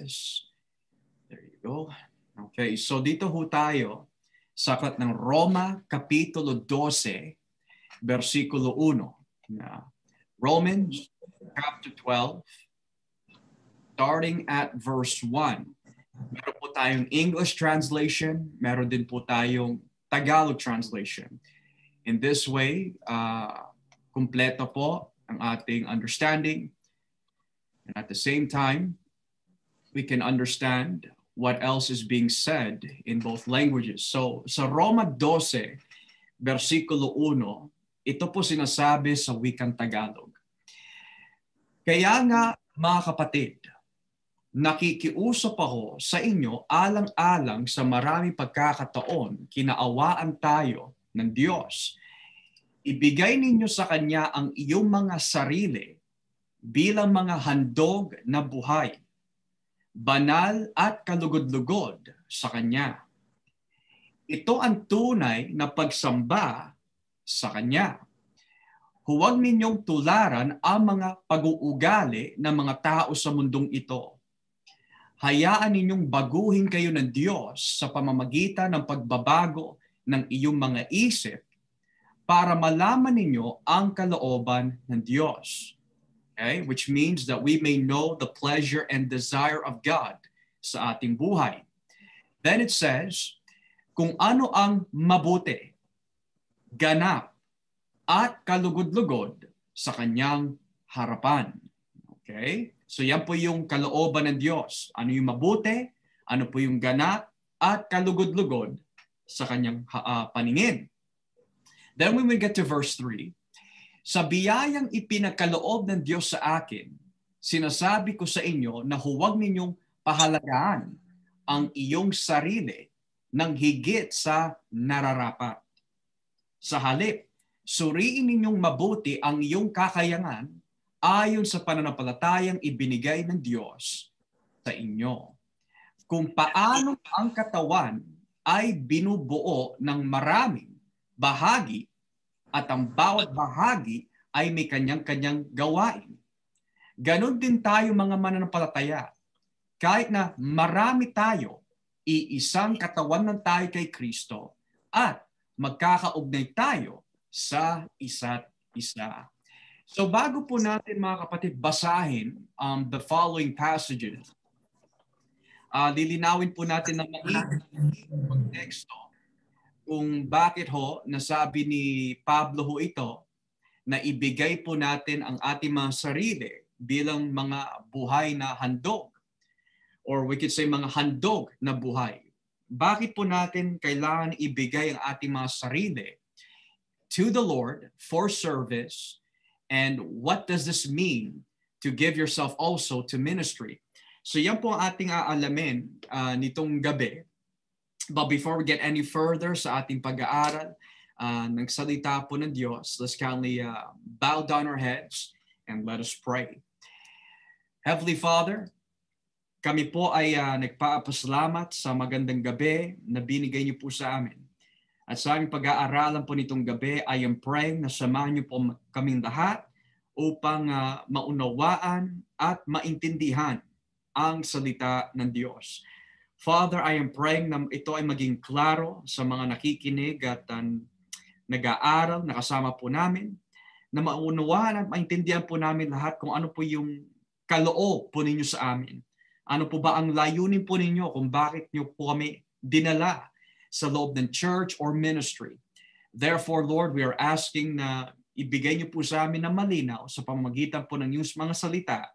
this. There you go. Okay, so dito ho tayo sa aklat ng Roma, Kapitulo 12, versikulo 1. Romans, chapter 12, starting at verse 1. Meron po tayong English translation, meron din po tayong Tagalog translation. In this way, kumpleto po ang ating understanding. And at the same time, we can understand what else is being said in both languages. So sa Roma 12, versikulo 1, ito po sinasabi sa wikang Tagalog. Kaya nga, mga kapatid, nakikiusap ako sa inyo alang-alang sa maraming pagkakataon, kinaawaan tayo ng Diyos. Ibigay ninyo sa Kanya ang iyong mga sarili bilang mga handog na buhay, banal at kalugod-lugod sa Kanya. Ito ang tunay na pagsamba sa Kanya. Huwag ninyong tularan ang mga pag-uugali ng mga tao sa mundong ito. Hayaan ninyong baguhin kayo ng Diyos sa pamamagitan ng pagbabago ng iyong mga isip para malaman ninyo ang kalooban ng Diyos. Okay? Which means that we may know the pleasure and desire of God sa ating buhay. Then it says, kung ano ang mabuti, ganap, at kalugod-lugod sa Kanyang harapan. Okay? So yan po yung kalooban ng Diyos. Ano yung mabuti, ano po yung ganap, at kalugod-lugod sa Kanyang paningin. Then when we get to verse 3, sa biyayang ipinagkaloob ng Diyos sa akin, sinasabi ko sa inyo na huwag ninyong pahalagaan ang iyong sarili ng higit sa nararapat. Sa halip, suriin ninyong mabuti ang iyong kakayangan ayon sa pananampalatayang ibinigay ng Diyos sa inyo. Kung paano ang katawan ay binubuo ng maraming bahagi at ang bawat bahagi ay may kanyang-kanyang gawain. Ganon din tayo mga mananampalataya. Kahit na marami tayo, iisang katawan ng tayo kay Kristo at magkakaugnay tayo sa isa't isa. So bago po natin mga kapatid basahin the following passages, lilinawin po natin ng maigi ang konteksto kung bakit ho nasabi ni Pablo ho ito na ibigay po natin ang ating mga sarili bilang mga buhay na handog, or we could say mga handog na buhay. Bakit po natin kailangan ibigay ang ating mga sarili to the Lord for service, and what does this mean to give yourself also to ministry? So yan po ang ating aalamin nitong gabi. But before we get any further sa ating pag-aaral ng salita po ng Diyos, let's kindly bow down our heads and let us pray. Heavenly Father, kami po ay nagpapasalamat sa magandang gabi na binigay niyo po sa amin. At sa aming pag-aaralan po nitong gabi, I am praying na samahan niyo po kaming lahat upang maunawaan at maintindihan ang salita ng Diyos. Father, I am praying na ito ay maging klaro sa mga nakikinig at nag-aaral, nakasama po namin, na maunawaan at maintindihan po namin lahat kung ano po yung kaloob po ninyo sa amin. Ano po ba ang layunin po ninyo kung bakit nyo po kami dinala sa loob ng church or ministry. Therefore, Lord, we are asking na ibigay niyo po sa amin ng malinaw sa pamamagitan po ng iyong mga salita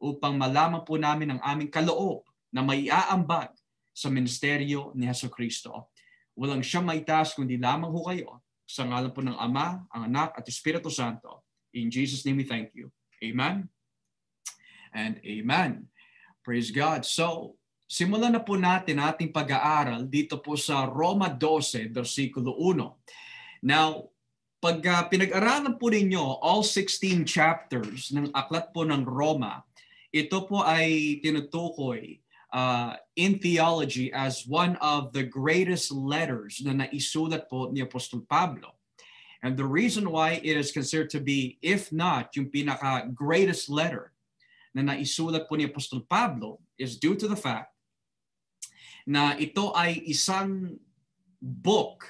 upang malaman po namin ang aming kaloob na maiaambag sa ministeryo ni Jesucristo. Walang siyang maitaas kundi lamang ho kayo sa ngalan po ng Ama, ang Anak at Espiritu Santo. In Jesus' name we thank you. Amen and amen. Praise God. So, simulan na po natin ating pag-aaral dito po sa Roma 12, versikulo 1. Now, pag pinag-aralan po ninyo all 16 chapters ng aklat po ng Roma, ito po ay tinutukoy in theology as one of the greatest letters na naisulat po ni Apostol Pablo. And the reason why it is considered to be, if not yung pinaka-greatest letter na naisulat po ni Apostol Pablo, is due to the fact na ito ay isang book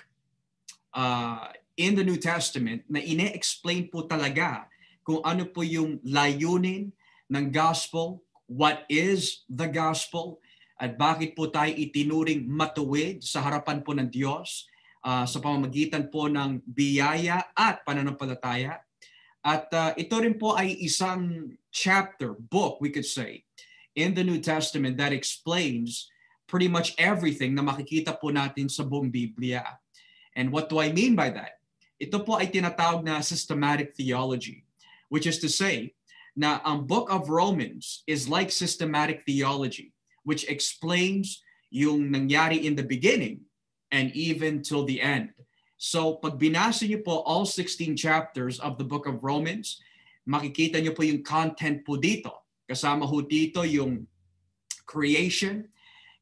in the New Testament na ine-explain po talaga kung ano po yung layunin ng gospel, what is the gospel, at bakit po tayo itinuring matuwid sa harapan po ng Diyos sa pamamagitan po ng biyaya at pananampalataya. At ito rin po ay isang chapter, book, we could say, in the New Testament that explains pretty much everything na makikita po natin sa buong Biblia. And what do I mean by that? Ito po ay tinatawag na systematic theology, which is to say na ang book of Romans is like systematic theology, which explains yung nangyari in the beginning and even till the end. So pag binasa niyo po all 16 chapters of the book of Romans, makikita niyo po yung content po dito. Kasama po dito yung creation,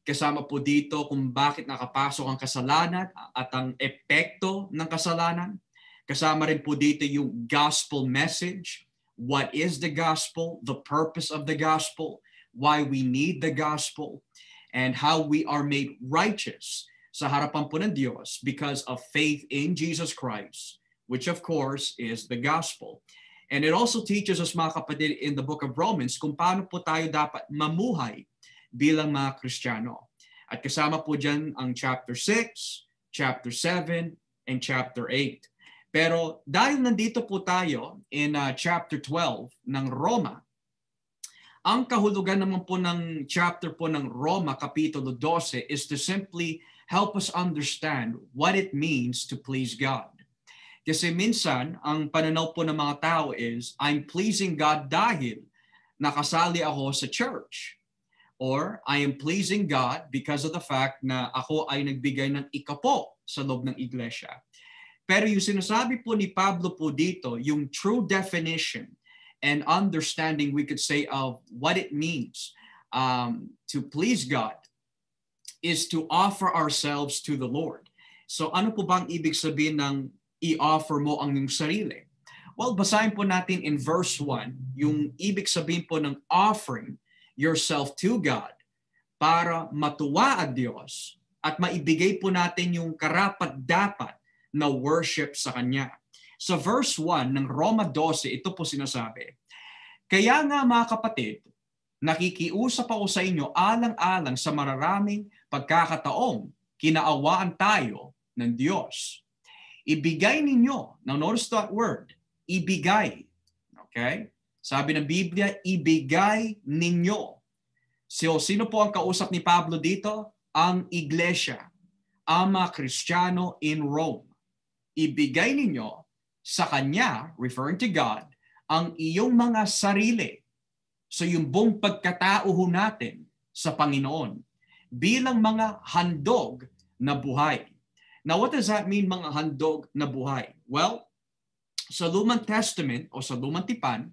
kasama po dito kung bakit nakapasok ang kasalanan at ang epekto ng kasalanan. Kasama rin po dito yung gospel message, what is the gospel, the purpose of the gospel, why we need the gospel, and how we are made righteous sa harapan po ng Diyos because of faith in Jesus Christ, which of course is the gospel. And it also teaches us, mga kapatid, in the book of Romans kung paano po tayo dapat mamuhay bilang mga Kristiyano. At kasama po dyan ang chapter 6, chapter 7, and chapter 8. Pero dahil nandito po tayo in chapter 12 ng Roma, ang kahulugan naman po ng chapter po ng Roma, Kapitulo 12, is to simply help us understand what it means to please God. Kasi minsan, ang pananaw po ng mga tao is, I'm pleasing God dahil nakasali ako sa church. Or, I am pleasing God because of the fact na ako ay nagbigay ng ikapo sa loob ng iglesia. Pero yung sinasabi po ni Pablo po dito, yung true definition and understanding, we could say, of what it means to please God is to offer ourselves to the Lord. So ano po bang ibig sabihin ng i-offer mo ang iyong sarili? Well, basahin po natin in verse 1, yung ibig sabihin po ng offering yourself to God para matuwa ang Diyos at maibigay po natin yung karapat-dapat na worship sa Kanya. Sa verse 1 ng Roma 12, ito po sinasabi, kaya nga mga kapatid, nakikiusap ako sa inyo alang-alang sa mararaming pagkakataong kinaawaan tayo ng Diyos. Ibigay ninyo, now notice that word, ibigay. Okay? Sabi ng Biblia, ibigay ninyo. So, sino po ang kausap ni Pablo dito? Ang iglesia, ang mga Kristiyano in Rome. Ibigay ninyo sa Kanya, referring to God, ang iyong mga sarili. So yung buong pagkatao natin sa Panginoon bilang mga handog na buhay. Now what does that mean, mga handog na buhay? Well, sa Lumang Testament o sa Lumang Tipan,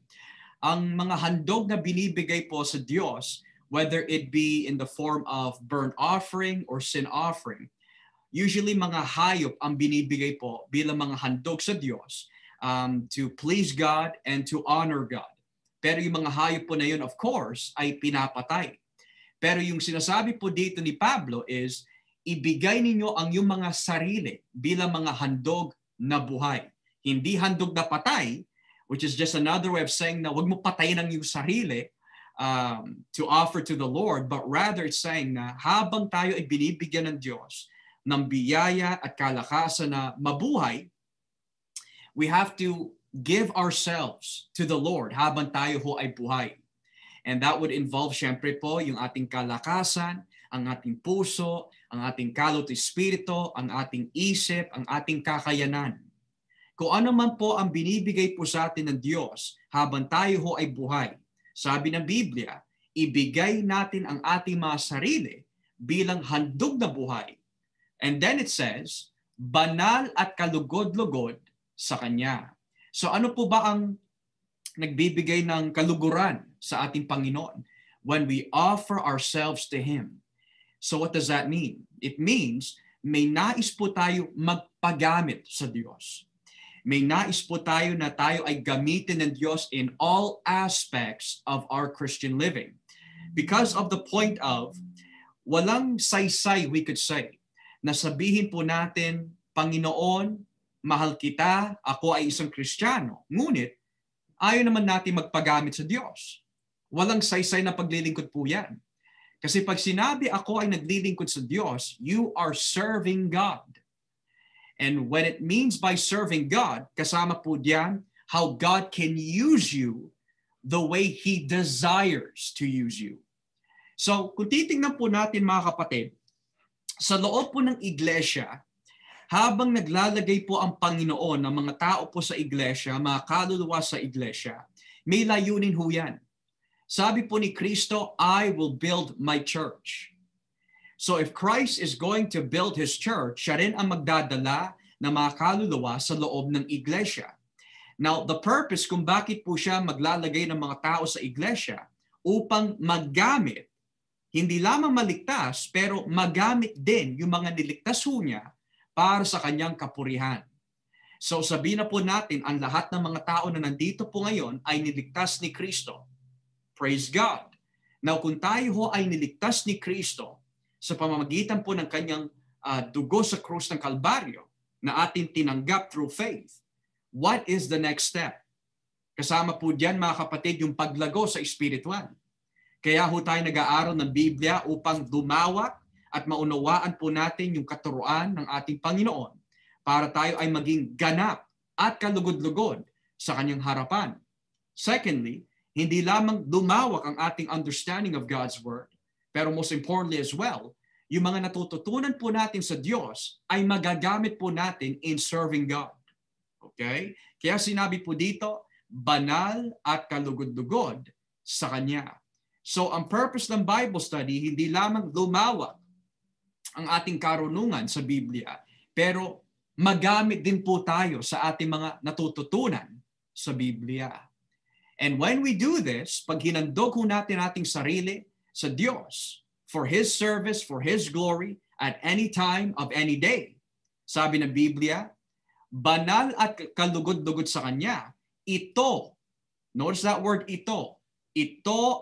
ang mga handog na binibigay po sa Diyos, whether it be in the form of burnt offering or sin offering, usually mga hayop ang binibigay po bilang mga handog sa Diyos to please God and to honor God. Pero yung mga hayop po na yun, of course, ay pinapatay. Pero yung sinasabi po dito ni Pablo is, ibigay ninyo ang yung mga sarili bilang mga handog na buhay. Hindi handog na patay, which is just another way of saying na wag mo patayin ang yung sarili to offer to the Lord, but rather it's saying na habang tayo ay binibigyan ng Diyos ng biyaya at kalakasan na mabuhay, we have to give ourselves to the Lord habang tayo ho ay buhay. And that would involve, syempre po, yung ating kalakasan, ang ating puso, ang ating kalot espiritu, ang ating isip, ang ating kakayanan. Kung ano man po ang binibigay po sa atin ng Diyos habang tayo ho ay buhay. Sabi ng Biblia, ibigay natin ang ating mga sarili bilang handog na buhay. And then it says, banal at kalugod-lugod sa Kanya. So ano po ba ang nagbibigay ng kaluguran sa ating Panginoon when we offer ourselves to Him? So what does that mean? It means may nais po tayo magpagamit sa Diyos. May nais po tayo na tayo ay gamitin ng Diyos in all aspects of our Christian living. Because of the point of, walang saysay, we could say, na sabihin po natin, Panginoon, mahal kita, ako ay isang Kristiyano. Ngunit, ayaw naman natin magpagamit sa Diyos. Walang saysay na paglilingkod po yan. Kasi pag sinabi ako ay naglilingkod sa Diyos, you are serving God. And when it means by serving God, kasama po diyan how God can use you the way He desires to use you. So, kung titingnan po natin mga kapatid, sa loob po ng iglesia, habang naglalagay po ang Panginoon ng mga tao po sa iglesia, mga kaluluwa sa iglesia, may layunin ho yan. Sabi po ni Kristo, I will build my church. So if Christ is going to build His church, siya rin ang magdadala ng mga kaluluwa sa loob ng iglesia. Now, the purpose kung bakit po siya maglalagay ng mga tao sa iglesia, upang maggamit, hindi lamang maligtas, pero magamit din yung mga niligtas ho niya para sa kanyang kapurihan. So sabihin na po natin, ang lahat ng mga tao na nandito po ngayon ay niligtas ni Kristo. Praise God. Now kung tayo ho ay niligtas ni Kristo sa pamamagitan po ng kanyang dugo sa krus ng Kalbaryo na ating tinanggap through faith, what is the next step? Kasama po diyan mga kapatid yung paglago sa espiritual. Kaya ho tayo nag-aaral ng Biblia upang dumawak at maunawaan po natin yung katuruan ng ating Panginoon para tayo ay maging ganap at kalugod-lugod sa kanyang harapan. Secondly, hindi lamang lumawak ang ating understanding of God's Word, pero most importantly as well, yung mga natututunan po natin sa Diyos ay magagamit po natin in serving God. Okay? Kaya sinabi po dito, banal at kalugod-lugod sa Kanya. So ang purpose ng Bible study, hindi lamang lumawak ang ating karunungan sa Biblia, pero magamit din po tayo sa ating mga natututunan sa Biblia. And when we do this, pag hinandog ho natin ating sarili sa Diyos for His service, for His glory, at any time of any day, sabi ng Biblia, banal at kalugod-lugod sa Kanya, ito, notice that word ito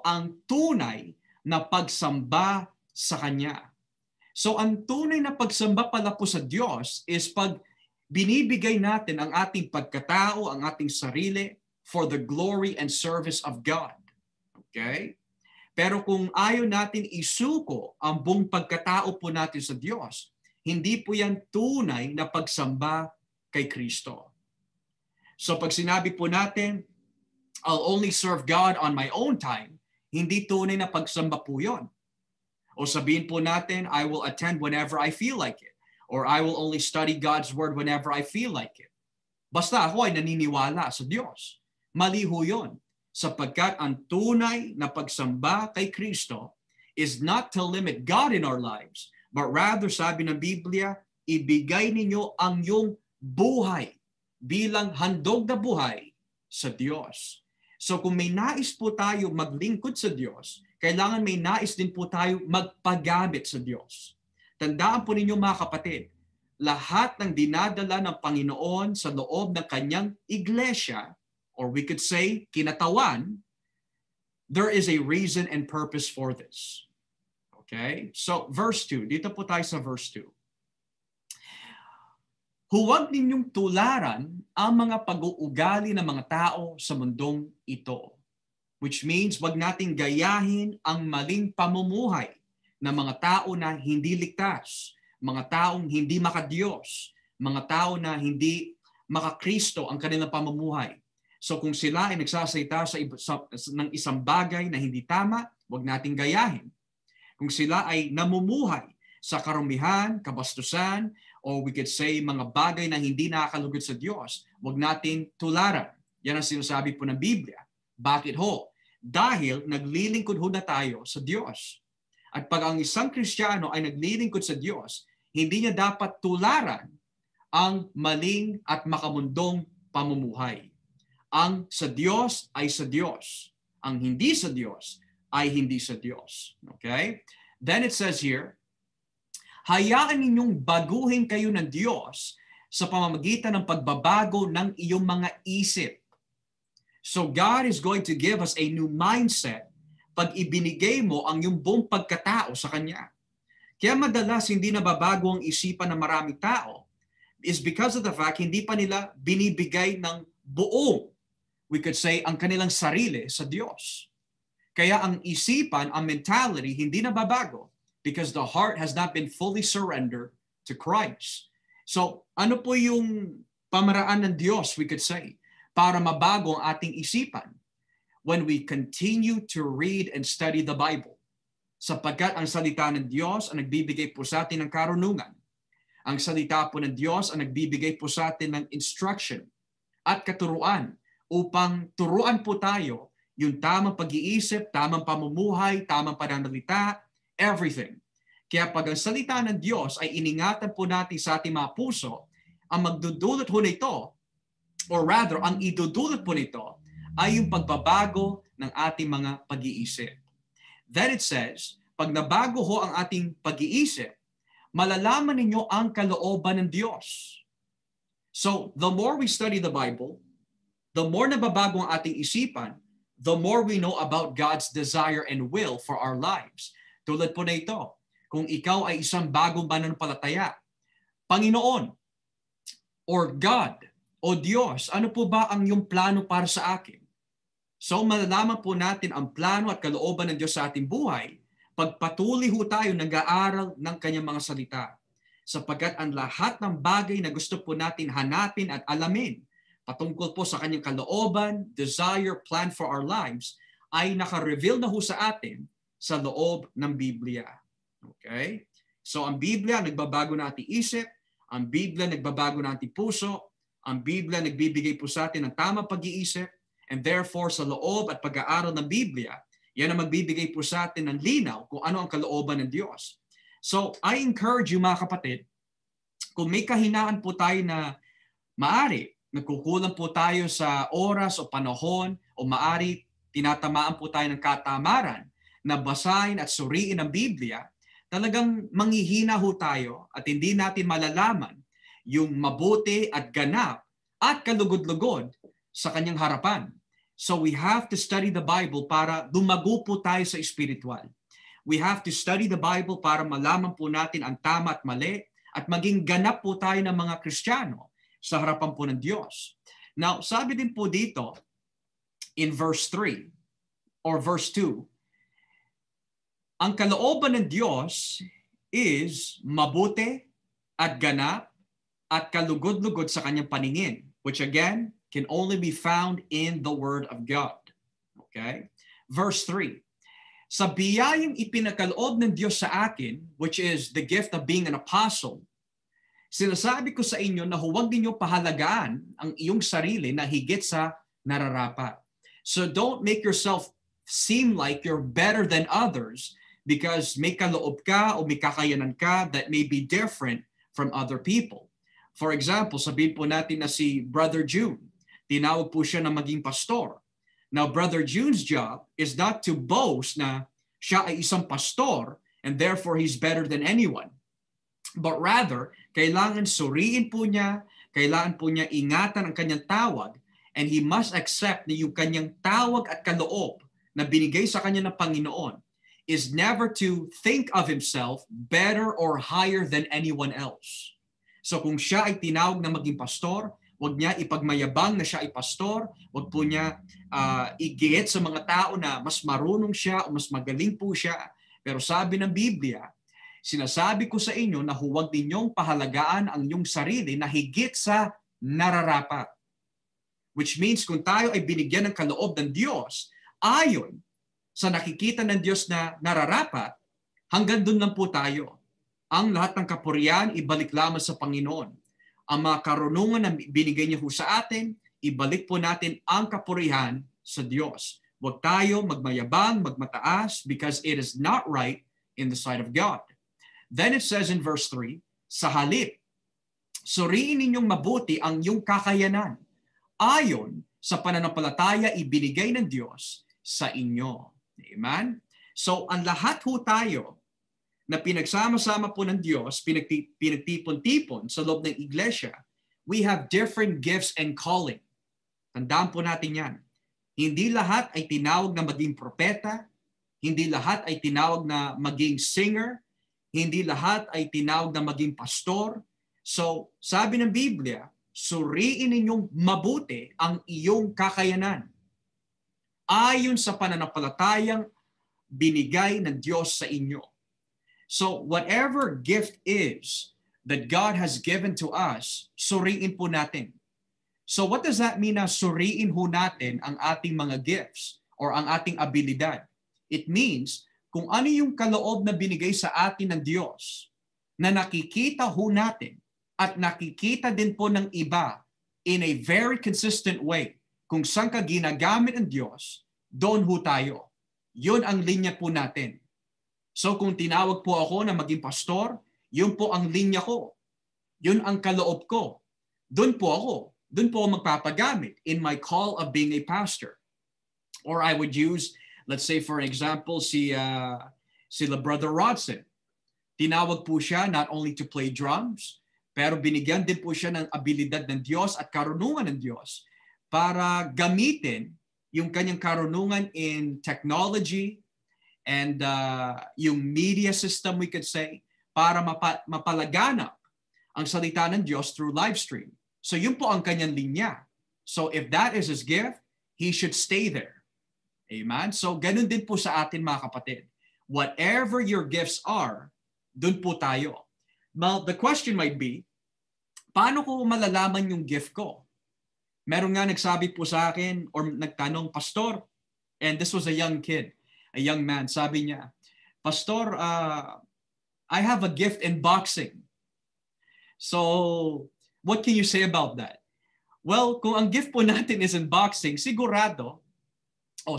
ang tunay na pagsamba sa Kanya. So ang tunay na pagsamba pala po sa Diyos is pag binibigay natin ang ating pagkatao, ang ating sarili, for the glory and service of God. Okay? Pero kung ayaw natin isuko ang buong pagkatao po natin sa Diyos, hindi po yan tunay na pagsamba kay Kristo. So pag sinabi po natin, I'll only serve God on my own time, hindi tunay na pagsamba po yon. O sabihin po natin, I will attend whenever I feel like it. Or I will only study God's Word whenever I feel like it. Basta ako ay naniniwala sa Diyos. Mali ho yun, sapagkat ang tunay na pagsamba kay Kristo is not to limit God in our lives, but rather, sabi ng Biblia, ibigay ninyo ang iyong buhay bilang handog na buhay sa Diyos. So kung may nais po tayo maglingkod sa Diyos, kailangan may nais din po tayo magpagamit sa Diyos. Tandaan po ninyo mga kapatid, lahat ng dinadala ng Panginoon sa loob ng kanyang iglesia, or we could say, kinatawan, there is a reason and purpose for this. Okay? So, verse 2. Dito po tayo sa verse 2. Huwag ninyong tularan ang mga pag-uugali ng mga tao sa mundong ito. Which means, wag nating gayahin ang maling pamumuhay ng mga tao na hindi ligtas, mga taong hindi makadiyos, mga tao na hindi makakristo ang kanilang pamumuhay. So kung sila ay nagsasalita ng isang bagay na hindi tama, wag nating gayahin. Kung sila ay namumuhay sa karumihan, kabastusan, or we could say mga bagay na hindi nakakalugod sa Diyos, wag natin tularan. Yan ang sinasabi po ng Biblia. Bakit ho? Dahil naglilingkod ho na tayo sa Diyos. At pag ang isang Kristiyano ay naglilingkod sa Diyos, hindi niya dapat tularan ang maling at makamundong pamumuhay. Ang sa Diyos ay sa Diyos. Ang hindi sa Diyos ay hindi sa Diyos. Okay? Then it says here, hayaan ninyong baguhin kayo ng Diyos sa pamamagitan ng pagbabago ng iyong mga isip. So God is going to give us a new mindset pag ibinigay mo ang iyong buong pagkatao sa Kanya. Kaya madalas hindi nababago ang isipan ng maraming tao is because of the fact hindi pa nila binibigay ng buong, we could say, ang kanilang sarili sa Diyos. Kaya ang isipan, ang mentality, hindi nababago because the heart has not been fully surrendered to Christ. So, ano po yung pamaraan ng Diyos, we could say, para mabago ang ating isipan? When we continue to read and study the Bible. Sapagkat ang salita ng Diyos ang nagbibigay po sa atin ng karunungan. Ang salita po ng Diyos ang nagbibigay po sa atin ng instruction at katuruan upang turuan po tayo yung tamang pag-iisip, tamang pamumuhay, tamang pananalita, everything. Kaya pag ang salita ng Diyos ay iningatan po natin sa ating mga puso, ang magdudulot po nito, or rather, ang idudulot po nito, ay yung pagbabago ng ating mga pag-iisip. Then it says, pag nabago ho ang ating pag-iisip, malalaman ninyo ang kalooban ng Diyos. So, the more we study the Bible, the more nababago ang ating isipan, the more we know about God's desire and will for our lives. Tulad po na ito, kung ikaw ay isang bagong mananampalataya, Panginoon, or God, o Diyos, ano po ba ang iyong plano para sa akin? So malalaman po natin ang plano at kalooban ng Diyos sa ating buhay pag patuloy ho tayo nag-aaral ng kanyang mga salita. Sapagkat ang lahat ng bagay na gusto po natin hanapin at alamin patungkol po sa kanyang kalooban, desire, plan for our lives, ay naka-reveal na ho sa atin sa loob ng Biblia. Okay? So ang Biblia nagbabago na ating isip, ang Biblia nagbabago na ating puso, ang Biblia nagbibigay po sa atin ng tamang pag-iisip, and therefore, sa loob at pag-aaral ng Biblia, yan ang magbibigay po sa atin ng linaw kung ano ang kalooban ng Diyos. So, I encourage you mga kapatid, kung may kahinaan po tayo na maari, nagkukulang po tayo sa oras o panahon, o maari tinatamaan po tayo ng katamaran na basahin at suriin ang Biblia, talagang manghihina ho tayo at hindi natin malalaman yung mabuti at ganap at kalugod-lugod sa kanyang harapan. So we have to study the Bible para lumago po tayo sa espiritual. We have to study the Bible para malaman po natin ang tama at mali at maging ganap po tayo ng mga Kristiyano sa harapan po ng Diyos. Now, sabi din po dito in verse 3 or verse 2, ang kalooban ng Diyos is mabuti at ganap at kalugod-lugod sa kanyang paningin, which again, can only be found in the Word of God. Okay? Verse 3, sa biyayang ipinakaloob ng Diyos sa akin, which is the gift of being an apostle, sinasabi ko sa inyo na huwag ninyo pahalagaan ang iyong sarili na higit sa nararapat. So don't make yourself seem like you're better than others because may kaloob ka o may kakayanan ka that may be different from other people. For example, sabihin po natin na si Brother June, tinawag po siya na maging pastor. Now, Brother June's job is not to boast na siya ay isang pastor and therefore he's better than anyone. But rather, kailangan suriin po niya, kailangan po niya ingatan ang kanyang tawag, and he must accept na yung kanyang tawag at kaloob na binigay sa kanya ng Panginoon is never to think of himself better or higher than anyone else. So kung siya ay tinawag na maging pastor, wag niya ipagmayabang na siya ay pastor, wag po niya igihit sa mga tao na mas marunong siya o mas magaling po siya. Pero sabi ng Biblia, sinasabi ko sa inyo na huwag ninyong pahalagaan ang inyong sarili na higit sa nararapat. Which means kung tayo ay binigyan ng kaloob ng Diyos, ayon sa nakikita ng Diyos na nararapat, hanggang doon lang po tayo. Ang lahat ng kapurihan, ibalik lamang sa Panginoon. Ang mga karunungan na binigay niya sa atin, ibalik po natin ang kapurihan sa Diyos. Huwag tayo magmayabang, magmataas, because it is not right in the sight of God. Then it says in verse 3, sa halip, suriin ninyong mabuti ang iyong kakayanan, ayon sa pananampalataya ibinigay ng Diyos sa inyo. Amen? So, ang lahat ho tayo na pinagsama-sama po ng Diyos, pinagtipon-tipon sa loob ng iglesia, we have different gifts and calling. Tandaan po natin yan. Hindi lahat ay tinawag na maging propeta, Hindi lahat ay tinawag na maging singer. Hindi lahat ay tinawag na maging pastor. So, sabi ng Biblia, suriin ninyong mabuti ang iyong kakayanan ayon sa pananampalatayang binigay ng Diyos sa inyo. So, whatever gift is that God has given to us, suriin po natin. So, what does that mean na suriin ho natin ang ating mga gifts or ang ating abilidad? It means, kung ano yung kaloob na binigay sa atin ng Diyos, na nakikita ho natin at nakikita din po ng iba in a very consistent way, kung saan ka ginagamit ng Diyos, doon ho tayo. Yun ang linya po natin. So kung tinawag po ako na maging pastor, yun po ang linya ko. Yun ang kaloob ko. Doon po ako. Doon po ako magpapagamit in my call of being a pastor. Or I would use, let's say for example, sila Brother Rodson. Tinawag po siya not only to play drums, pero binigyan din po siya ng abilidad ng Diyos at karunungan ng Diyos para gamitin yung kanyang karunungan in technology and yung media system, we could say, para mapalaganap ang salita ng Diyos through live stream. So yun po ang kanyang linya. So if that is his gift, he should stay there. Amen? So ganun din po sa atin mga kapatid. Whatever your gifts are, dun po tayo. Now, the question might be, paano ko malalaman yung gift ko? Meron nga nagsabi po sa akin or nagtanong, Pastor, and this was a young kid, a young man, sabi niya, Pastor, I have a gift in boxing. So, what can you say about that? Well, kung ang gift po natin is in boxing, sigurado,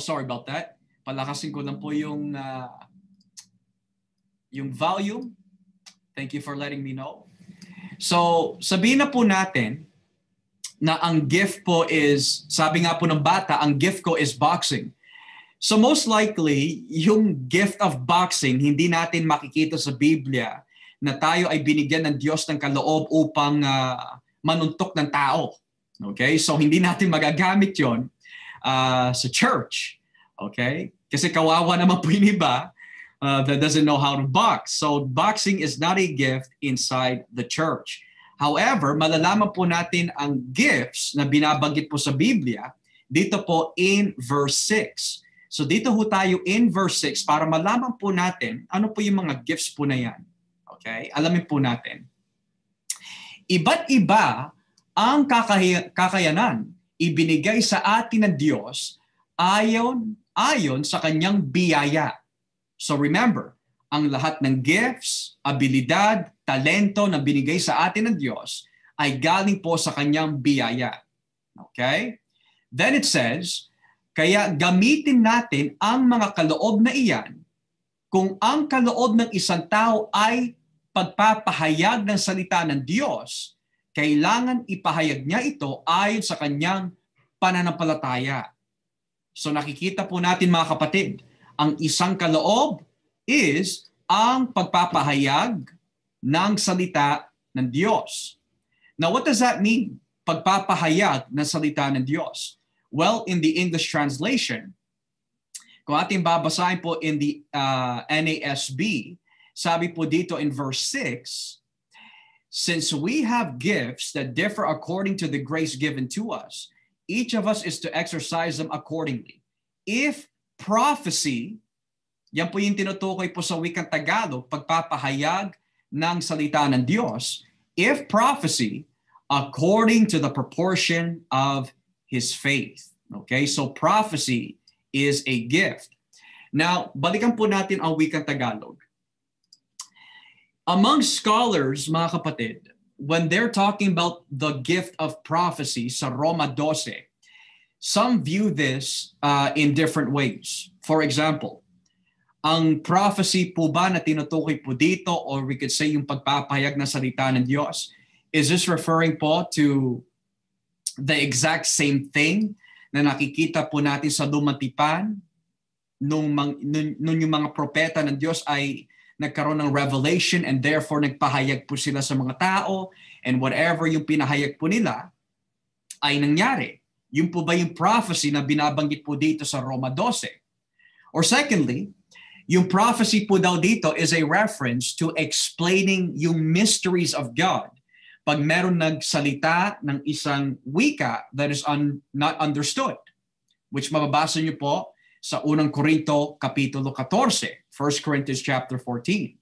sorry about that, palakasin ko lang po yung volume. Thank you for letting me know. So, sabihin na po natin na ang gift po is, sabi nga po ng bata, ang gift ko is boxing. So most likely, yung gift of boxing, hindi natin makikita sa Biblia na tayo ay binigyan ng Diyos ng kaloob upang manuntok ng tao. Okay? So hindi natin magagamit yon sa church. Okay? Kasi kawawa naman po yung iba that doesn't know how to box. So boxing is not a gift inside the church. However, malalaman po natin ang gifts na binabanggit po sa Biblia dito po in verse 6. So dito ho tayo in verse 6 para malaman po natin ano po yung mga gifts po na yan. Okay? Alamin po natin. Iba't iba ang kakayanan ibinigay sa atin ng Diyos ayon sa kanyang biyaya. So remember, ang lahat ng gifts, abilidad, talento na binigay sa atin ng Diyos ay galing po sa kanyang biyaya. Okay? Then it says, kaya gamitin natin ang mga kaloob na iyan kung ang kaloob ng isang tao ay pagpapahayag ng salita ng Diyos, kailangan ipahayag niya ito ayon sa kanyang pananampalataya. So nakikita po natin mga kapatid, ang isang kaloob is ang pagpapahayag ng salita ng Diyos. Now, what does that mean? Pagpapahayag ng salita ng Diyos. Well, in the English translation, kung ating babasahin po in the NASB, sabi po dito in verse 6, since we have gifts that differ according to the grace given to us, each of us is to exercise them accordingly. If prophecy, yan po yung tinutukoy po sa wikang Tagalog, pagpapahayag ng salita ng Diyos. If prophecy, according to the proportion of his faith. Okay, so prophecy is a gift. Now, balikan po natin ang wikang Tagalog. Among scholars, mga kapatid, when they're talking about the gift of prophecy sa Roma 12, some view this in different ways. For example, ang prophecy po ba na tinutukoy po dito, or we could say yung pagpapahayag na salita ng Diyos, is this referring po to the exact same thing na nakikita po natin sa lumang tipan nung yung mga propeta ng Diyos ay nagkaroon ng revelation and therefore nagpahayag po sila sa mga tao and whatever yung pinahayag po nila ay nangyari. Yun po ba yung prophecy na binabanggit po dito sa Roma 12? Or secondly, Yung prophecy po daw dito is a reference to explaining yung mysteries of God. Pag meron nagsalita ng isang wika that is not understood, which mababasa niyo po sa unang Korinto Kapitulo 14, 1 Corinthians chapter 14.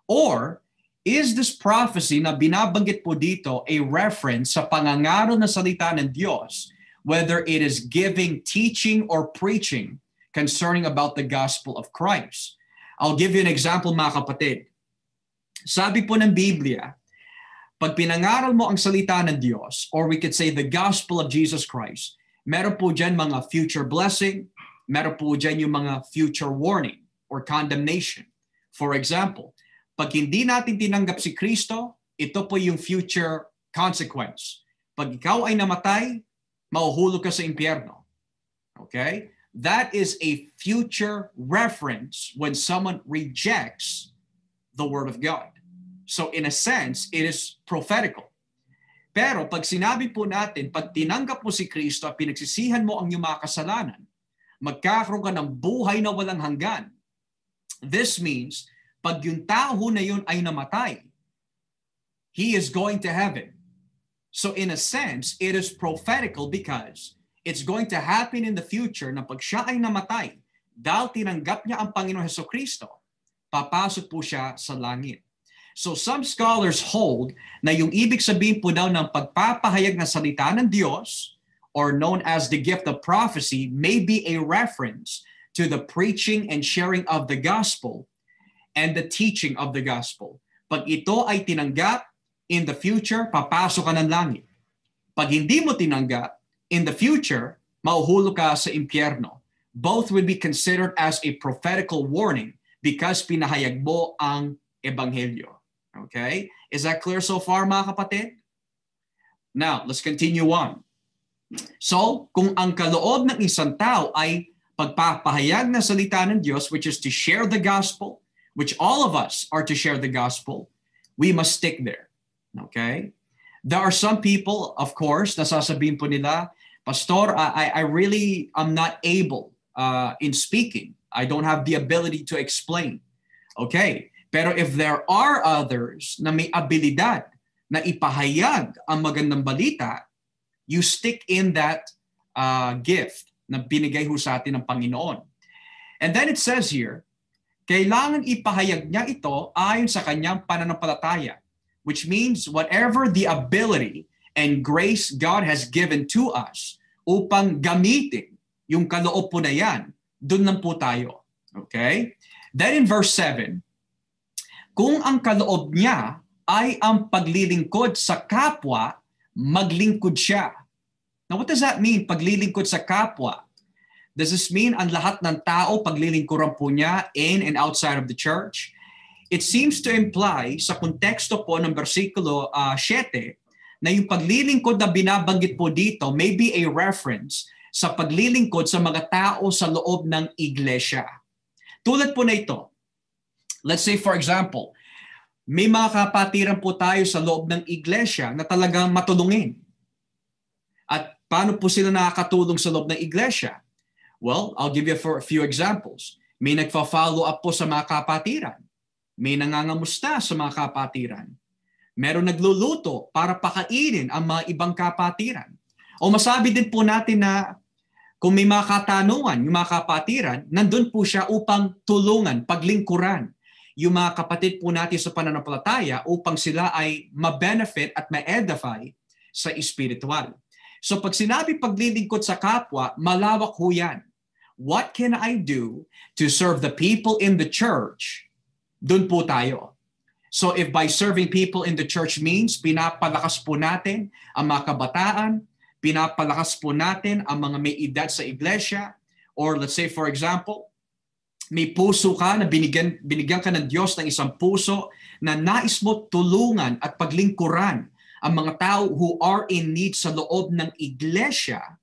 Or, is this prophecy na binabanggit po dito a reference sa pangangaral na salita ng Diyos, whether it is giving, teaching, or preaching concerning about the gospel of Christ? I'll give you an example, mga kapatid. Sabi po ng Biblia, pag pinangaral mo ang salita ng Diyos, or we could say the gospel of Jesus Christ, meron po dyan mga future blessing, meron po dyan yung mga future warning or condemnation. For example, pag hindi natin tinanggap si Kristo, ito po yung future consequence. Pag ikaw ay namatay, mauhulog ka sa impyerno. Okay? That is a future reference when someone rejects the Word of God. So in a sense, it is prophetical. Pero pag sinabi po natin, pag tinanggap mo si Kristo at pinagsisihan mo ang iyong mga kasalanan, magkakaroon ka ng buhay na walang hanggan. This means, pag yung tao na yun ay namatay, he is going to heaven. So in a sense, it is prophetical because it's going to happen in the future na pag siya ay namatay, dahil tinanggap niya ang Panginoon Hesukristo, papasok po siya sa langit. So some scholars hold na yung ibig sabihin po daw ng pagpapahayag ng salita ng Diyos, or known as the gift of prophecy, may be a reference to the preaching and sharing of the gospel and the teaching of the gospel. Pag ito ay tinanggap, in the future, papasok ka ng langit. Pag hindi mo tinanggap, in the future, mauhulog ka sa impyerno. Both will be considered as a prophetical warning because pinahayag mo ang ebanghelyo. Okay? Is that clear so far, mga kapatid? Now, let's continue on. So, kung ang kaloob ng isang tao ay pagpapahayag na salita ng Diyos, which is to share the gospel, which all of us are to share the gospel, we must stick there. Okay? There are some people, of course, nasasabihin po nila, Pastor, I really am not able in speaking. I don't have the ability to explain. Okay. Pero if there are others na may abilidad na ipahayag ang magandang balita, you stick in that gift na binigay ho sa atin ng Panginoon. And then it says here, kailangan ipahayag niya ito ayon sa kanyang pananampalataya, which means whatever the ability and grace God has given to us upang gamitin yung kaloob po na yan, dun lang po tayo. Okay? Then in verse 7, kung ang kaloob niya ay ang paglilingkod sa kapwa, maglingkod siya. Now what does that mean, paglilingkod sa kapwa? Does this mean ang lahat ng tao paglilingkuran po niya in and outside of the church? It seems to imply sa konteksto po ng versikulo 7 na yung paglilingkod na binabanggit po dito may be a reference sa paglilingkod sa mga tao sa loob ng iglesia. Tulad po na ito. Let's say for example, may mga kapatiran po tayo sa loob ng iglesia na talagang matulungin. At paano po sila nakakatulong sa loob ng iglesia? Well, I'll give you a few examples. May nagfa-follow up po sa mga kapatiran. May nangangamusta sa mga kapatiran. Meron nagluluto para pakainin ang mga ibang kapatiran. O masabi din po natin na kung may mga katanungan, yung mga kapatiran, nandun po siya upang tulungan, paglingkuran yung mga kapatid po natin sa pananampalataya upang sila ay ma-benefit at ma-edify sa espiritual. So pag sinabi paglilingkod sa kapwa, malawak ho yan. What can I do to serve the people in the church? Doon po tayo. So if by serving people in the church means pinapalakas po natin ang mga kabataan, pinapalakas po natin ang mga may edad sa iglesia, or let's say for example, may puso ka na binigyan ka ng Diyos ng isang puso na nais mo tulungan at paglingkuran ang mga tao who are in need sa loob ng iglesia,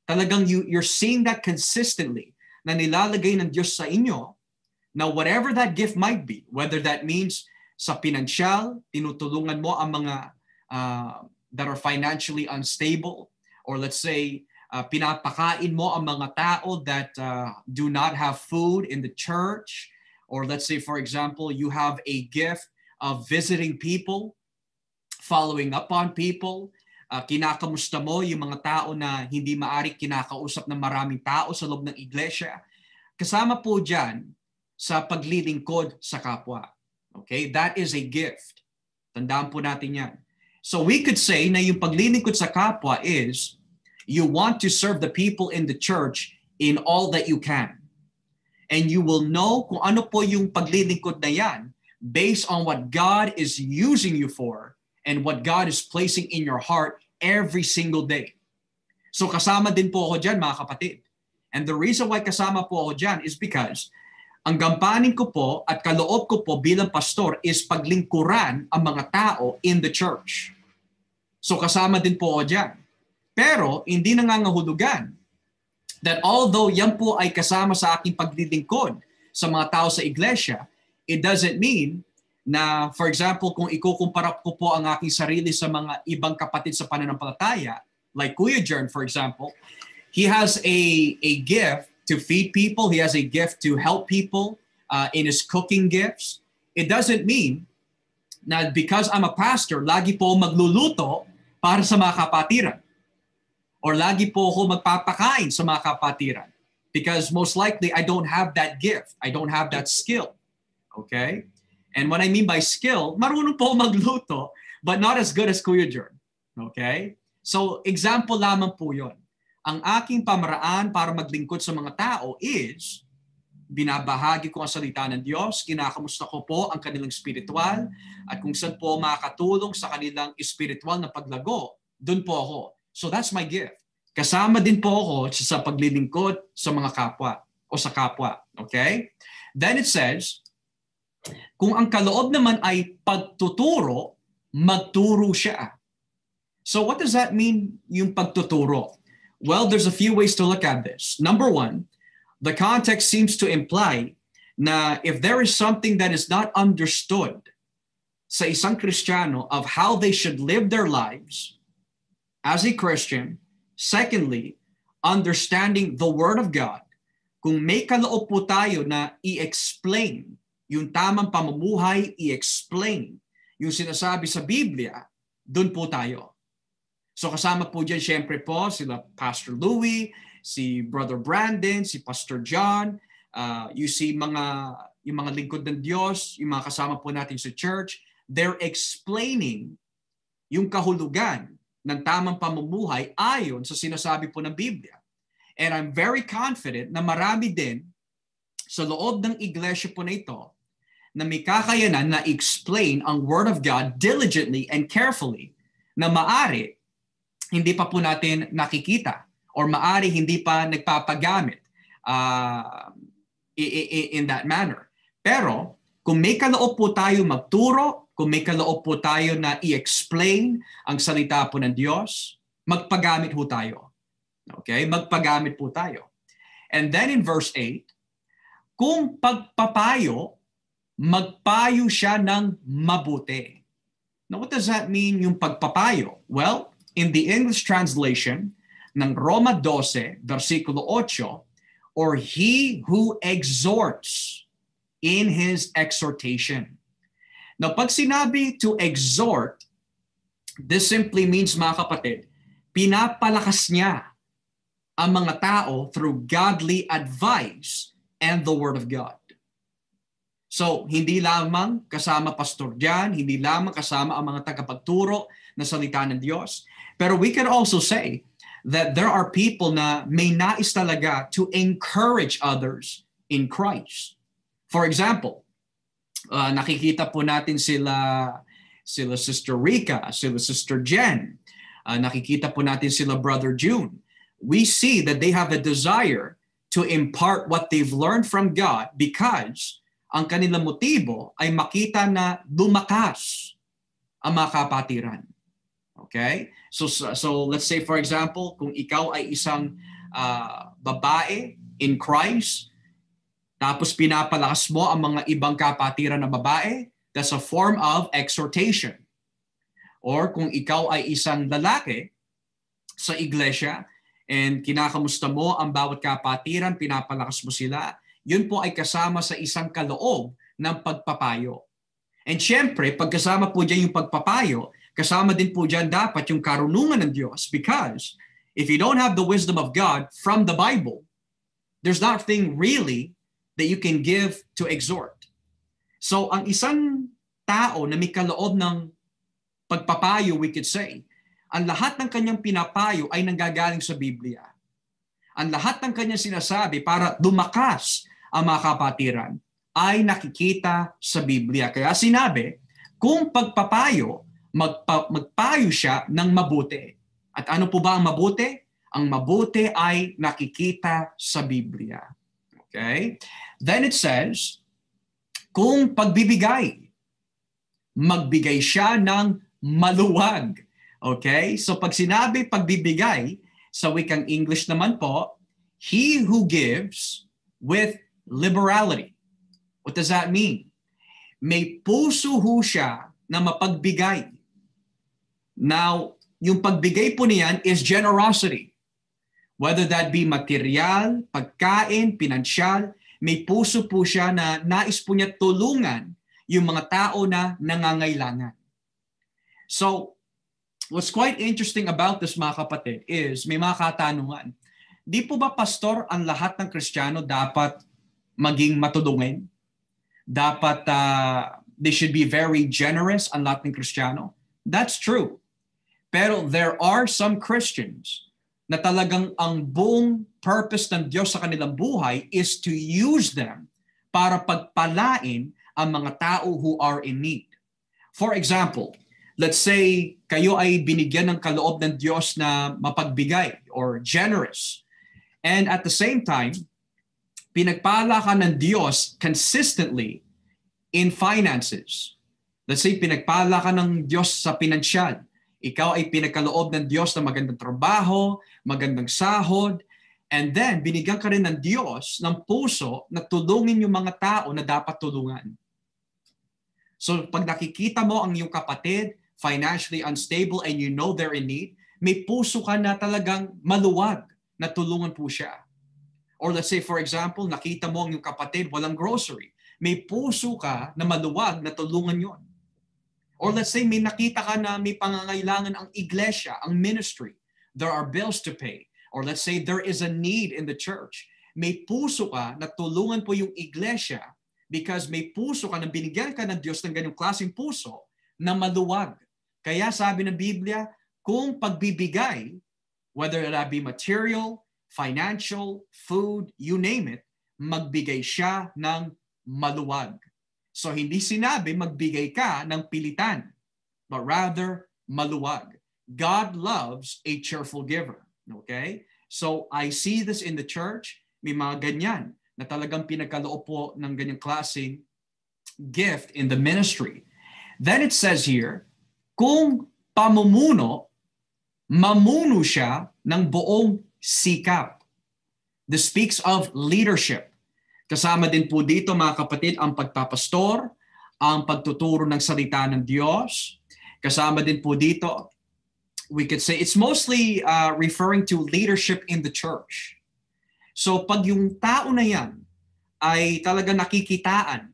talagang you're seeing that consistently na nilalagay ng Diyos sa inyo na whatever that gift might be, whether that means sa pinansyal, tinutulungan mo ang mga that are financially unstable, or let's say pinapakain mo ang mga tao that do not have food in the church. Or let's say, for example, you have a gift of visiting people, following up on people. Kinakamusta mo yung mga tao na hindi maaari kinakausap ng maraming tao sa loob ng iglesia. Kasama po dyan sa paglilingkod sa kapwa. Okay? That is a gift. Tandaan po natin yan. So we could say na yung paglilingkod sa kapwa is you want to serve the people in the church in all that you can. And you will know kung ano po yung paglilingkod na yan based on what God is using you for and what God is placing in your heart every single day. So kasama din po ako dyan, mga kapatid. And the reason why kasama po ako dyan is because ang gampanin ko po at kaloob ko po bilang pastor is paglingkuran ang mga tao in the church. So kasama din po ako dyan. Pero hindi nangangahulugan that although yan po ay kasama sa aking paglilingkod sa mga tao sa iglesia, it doesn't mean na, for example, kung ikukumpara ko po ang aking sarili sa mga ibang kapatid sa pananampalataya, like Kuya Jern, for example, he has a gift to feed people. He has a gift to help people in his cooking gifts. It doesn't mean na because I'm a pastor, lagi po magluluto para sa mga kapatiran. Or lagi po ako magpapakain sa mga kapatiran. Because most likely, I don't have that gift. I don't have that skill. Okay? And what I mean by skill, marunong po magluto, but not as good as Kuya Jern. Okay? So, example lamang po yun. Ang aking pamaraan para maglingkod sa mga tao is, binabahagi ko ang salita ng Diyos, kinakamusta ko po ang kanilang spiritual, at kung saan po makakatulong sa kanilang spiritual na paglago, dun po ako. So that's my gift. Kasama din po ako sa paglilingkod sa mga kapwa o sa kapwa. Okay? Then it says, kung ang kaloob naman ay pagtuturo, magturo siya. So what does that mean, yung pagtuturo? Well, there's a few ways to look at this. Number one, the context seems to imply na if there is something that is not understood sa isang Kristiyano of how they should live their lives as a Christian, secondly, understanding the Word of God, kung may kaloob po tayo na i-explain yung tamang pamumuhay, i-explain yung sinasabi sa Biblia, dun po tayo. So kasama po dyan, syempre po, sila Pastor Louie, si Brother Brandon, si Pastor John, you see yung mga lingkod ng Diyos, yung mga kasama po natin sa church, they're explaining yung kahulugan ng tamang pamumuhay ayon sa sinasabi po ng Biblia. And I'm very confident na marami din sa loob ng iglesia po na ito na may kakayanan na explain ang Word of God diligently and carefully na maari hindi pa po natin nakikita or maari hindi pa nagpapagamit in that manner. Pero kung may kaloob po tayo magturo, kung may kaloob po tayo na i-explain ang salita po ng Diyos, magpagamit po tayo. Okay? Magpagamit po tayo. And then in verse 8, kung pagpapayo, magpayo siya ng mabuti. Now what does that mean, yung pagpapayo? Well, in the English translation ng Roma 12, versikulo 8, or he who exhorts in his exhortation. Now, pag sinabi to exhort, this simply means, mga kapatid, pinapalakas niya ang mga tao through godly advice and the Word of God. So, hindi lamang kasama Pastor Jan, hindi lamang kasama ang mga tagapagturo na salita ng Diyos, pero we can also say that there are people na may nais talaga to encourage others in Christ. For example, nakikita po natin sila Sister Rica, sila Sister Jen, nakikita po natin sila Brother June. We see that they have a desire to impart what they've learned from God because ang kanilang motibo ay makita na lumakas ang mga kapatiran. Okay? So let's say for example, kung ikaw ay isang babae in Christ, tapos pinapalakas mo ang mga ibang kapatiran na babae, that's a form of exhortation. Or kung ikaw ay isang lalaki sa iglesia, and kinakamusta mo ang bawat kapatiran, pinapalakas mo sila, yun po ay kasama sa isang kaloob ng pagpapayo. And syempre, pagkasama po dyan yung pagpapayo, kasama din po dyan dapat yung karunungan ng Diyos, because if you don't have the wisdom of God from the Bible, there's nothing really that you can give to exhort. So ang isang tao na may kaloob ng pagpapayo, we could say, ang lahat ng kanyang pinapayo ay nanggagaling sa Biblia. Ang lahat ng kanyang sinasabi para lumakas ang mga kapatiran ay nakikita sa Biblia. Kaya sinabi, kung pagpapayo, magpayo siya ng mabuti. At ano po ba ang mabuti? Ang mabuti ay nakikita sa Biblia. Okay? Then it says, kung pagbibigay, magbigay siya ng maluwag. Okay? So pag sinabi pagbibigay, sa wikang English naman po, he who gives with liberality. What does that mean? May puso ho siya na mapagbigay. Now, yung pagbigay po niyan is generosity. Whether that be material, pagkain, pinansyal, may puso po siya na nais po niya tulungan yung mga tao na nangangailangan. So, what's quite interesting about this, mga kapatid, is may mga katanungan. Di po ba, pastor, ang lahat ng Kristiyano dapat maging matulungin? Dapat they should be very generous, ang lahat ng Kristiyano? That's true. Pero there are some Christians na talagang ang buong purpose ng Diyos sa kanilang buhay is to use them para pagpalain ang mga tao who are in need. For example, let's say kayo ay binigyan ng kaloob ng Diyos na mapagbigay or generous. And at the same time, pinagpala ka ng Diyos consistently in finances. Let's say pinagpala ka ng Diyos sa pinansyal. Ikaw ay pinagkaloob ng Diyos na magandang trabaho, magandang sahod, and then binigyan ka rin ng Diyos ng puso na tulungin yung mga tao na dapat tulungan. So pag nakikita mo ang iyong kapatid, financially unstable, and you know they're in need, may puso ka na talagang maluwag na tulungan po siya. Or let's say, for example, nakita mo ang iyong kapatid walang grocery. May puso ka na maluwag na tulungan yon. Or let's say, may nakita ka na may pangangailangan ang iglesia, ang ministry. There are bills to pay. Or let's say, there is a need in the church. May puso ka na tulungan po yung iglesia because may puso ka na binigyan ka ng Diyos ng ganyang klaseng puso na maluwag. Kaya sabi ng Biblia, kung pagbibigay, whether that be material, financial, food, you name it, magbigay siya ng maluwag. So hindi sinabi magbigay ka ng pilitan, but rather maluwag. God loves a cheerful giver. Okay? So I see this in the church. May mga ganyan na talagang pinagkaloob po ng ganyang klaseng gift in the ministry. Then it says here, kung pamumuno, mamuno siya ng buong sikap. This speaks of leadership. Kasama din po dito, mga kapatid, ang pagpapastor, ang pagtuturo ng salita ng Diyos. Kasama din po dito, we could say, it's mostly referring to leadership in the church. So pag yung tao na yan ay talaga nakikitaan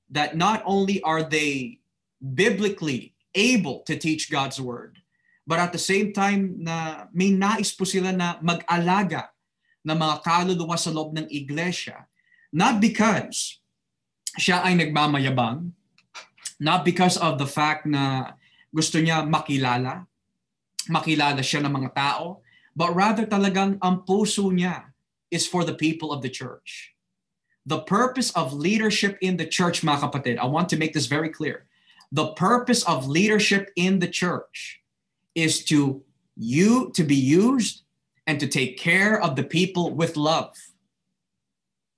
that not only are they biblically able to teach God's word, but at the same time na may nais po sila na mag-alaga ng mga kaluluwa sa loob ng iglesia, not because siya ay nagmamayabang, not because of the fact na gusto niya makilala siya ng mga tao, but rather talagang ang puso niya is for the people of the church. The purpose of leadership in the church, mga kapatid, I want to make this very clear. The purpose of leadership in the church is to be used and to take care of the people with love.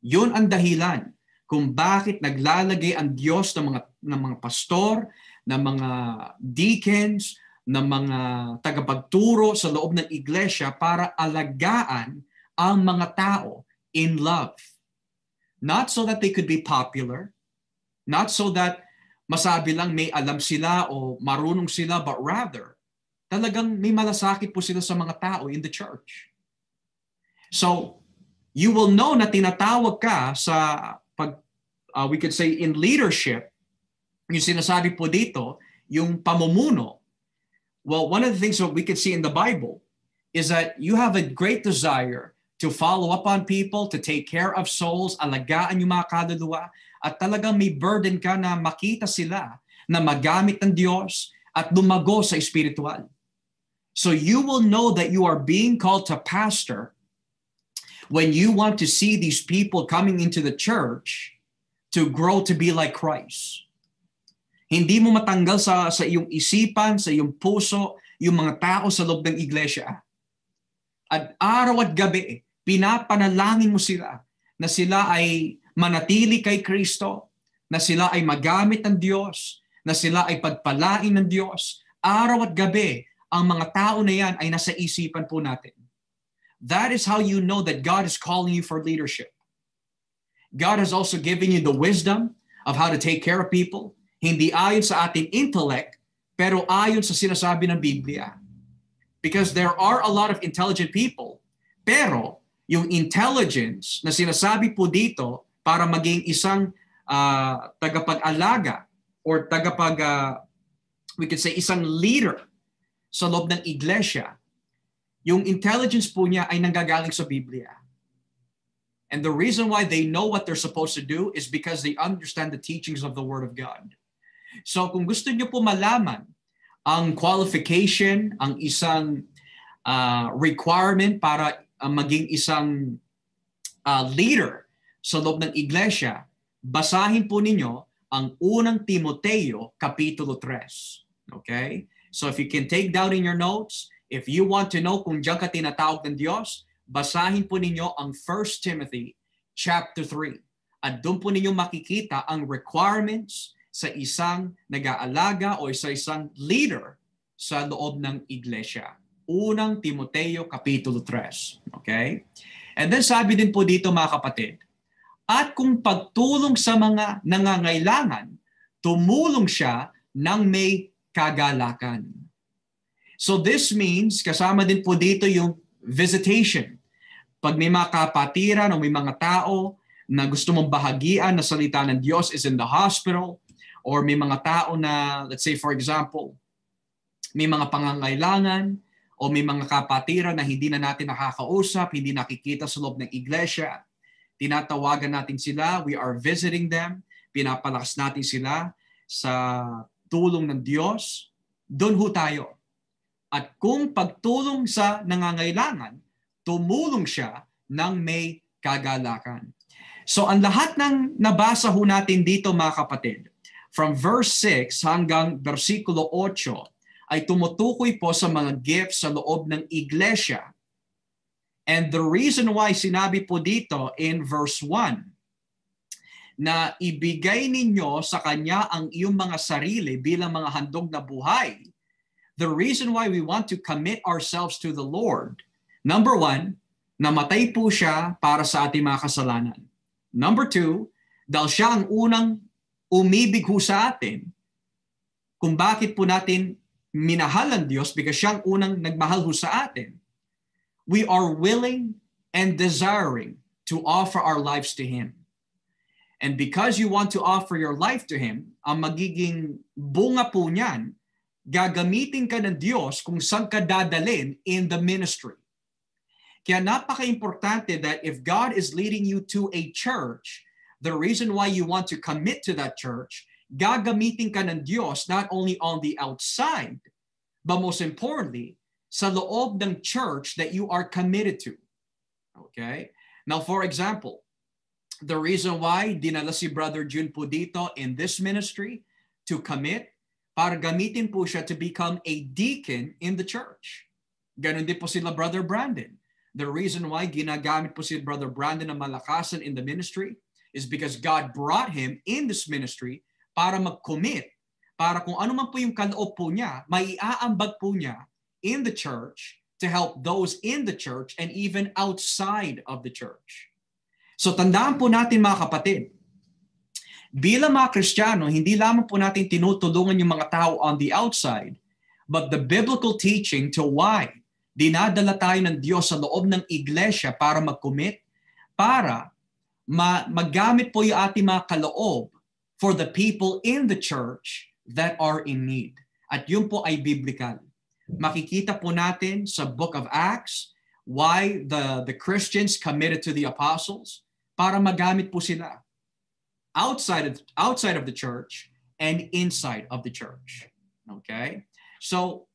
Yun ang dahilan kung bakit naglalagay ang Diyos ng mga pastor, ng mga deacons, ng mga tagapagturo sa loob ng iglesia para alagaan ang mga tao in love. Not so that they could be popular, not so that masabi lang may alam sila o marunong sila, but rather talagang may malasakit po sila sa mga tao in the church. So, you will know na tinatawag ka sa we could say in leadership. Yung sinasabi po dito, yung pamumuno. Well, one of the things that we could see in the Bible is that you have a great desire to follow up on people, to take care of souls, alagaan yung mga kaluluwa, at talagang may burden ka na makita sila na magamit ng Diyos at lumago sa espiritual. So you will know that you are being called to pastor when you want to see these people coming into the church to grow to be like Christ. Hindi mo matanggal sa iyong isipan, sa iyong puso, yung mga tao sa loob ng iglesia. At araw at gabi, pinapanalangin mo sila na sila ay manatili kay Kristo, na sila ay magamit ng Diyos, na sila ay pagpalain ng Diyos. Araw at gabi, ang mga tao na yan ay nasa isipan po natin. That is how you know that God is calling you for leadership. God has also given you the wisdom of how to take care of people, hindi ayon sa ating intellect, pero ayon sa sinasabi ng Biblia. Because there are a lot of intelligent people, pero yung intelligence na sinasabi po dito para maging isang tagapag-alaga or we could say isang leader sa loob ng iglesia, yung intelligence po niya ay nanggagaling sa Biblia. And the reason why they know what they're supposed to do is because they understand the teachings of the Word of God. So kung gusto niyo po malaman ang qualification, ang isang requirement para maging isang leader sa loob ng iglesia, basahin po ninyo ang unang Timoteo, Kapitulo 3. Okay? So if you can take down in your notes, if you want to know kung diyan ka tinatawag ng Diyos, basahin po ninyo ang 1 Timothy chapter 3. At doon po ninyo makikita ang requirements sa isang nag-aalaga o sa isang leader sa loob ng iglesia. Unang Timoteo Kapitulo 3. Okay? And then sabi din po dito mga kapatid, at kung pagtulong sa mga nangangailangan, tumulong siya ng may kagalakan. So this means, kasama din po dito yung visitation. Pag may mga kapatiran o may mga tao na gusto mong bahagian na salita ng Diyos is in the hospital, or may mga tao na, let's say for example, may mga pangangailangan o may mga kapatiran na hindi na natin nakakausap, hindi nakikita sa loob ng iglesia, tinatawagan natin sila, we are visiting them, pinapalakas natin sila sa tulong ng Diyos, doon ho tayo. At kung pagtulong sa nangangailangan, tumulong siya ng may kagalakan. So ang lahat ng nabasa ho natin dito mga kapatid, from verse 6 hanggang versikulo 8, ay tumutukoy po sa mga gifts sa loob ng iglesia. And the reason why sinabi po dito in verse 1, na ibigay ninyo sa Kanya ang iyong mga sarili bilang mga handog na buhay, the reason why we want to commit ourselves to the Lord, number 1, namatay po siya para sa ating mga kasalanan. Number 2, dahil siya ang unang umibig ho sa atin, kung bakit po natin minahal ang Diyos, because siya ang unang nagmahal ho sa atin, we are willing and desiring to offer our lives to Him. And because you want to offer your life to Him, ang magiging bunga po niyan, gagamitin ka ng Diyos kung saan ka dadalhin in the ministry. Kaya napaka-importante that if God is leading you to a church, the reason why you want to commit to that church, gagamitin ka ng Diyos not only on the outside, but most importantly, sa loob ng church that you are committed to. Okay? Now, for example, the reason why dinala si Brother June po dito in this ministry to commit, para gamitin po siya to become a deacon in the church. Ganon din po sila Brother Brandon. The reason why ginagamit po si Brother Brandon na malakasan in the ministry is because God brought him in this ministry para mag-commit, para kung ano man po yung kaloob po niya, maiaambag po niya in the church to help those in the church and even outside of the church. So tandaan po natin mga kapatid, bilang mga Kristiyano, hindi lamang po natin tinutulungan yung mga tao on the outside, but the biblical teaching to why Dinadala tayo ng Diyos sa loob ng iglesia para mag-commit, para magamit po yung ating mga kaloob for the people in the church that are in need. At yun po ay biblical. Makikita po natin sa Book of Acts why the Christians committed to the apostles para magamit po sila outside of the church and inside of the church. Okay? So,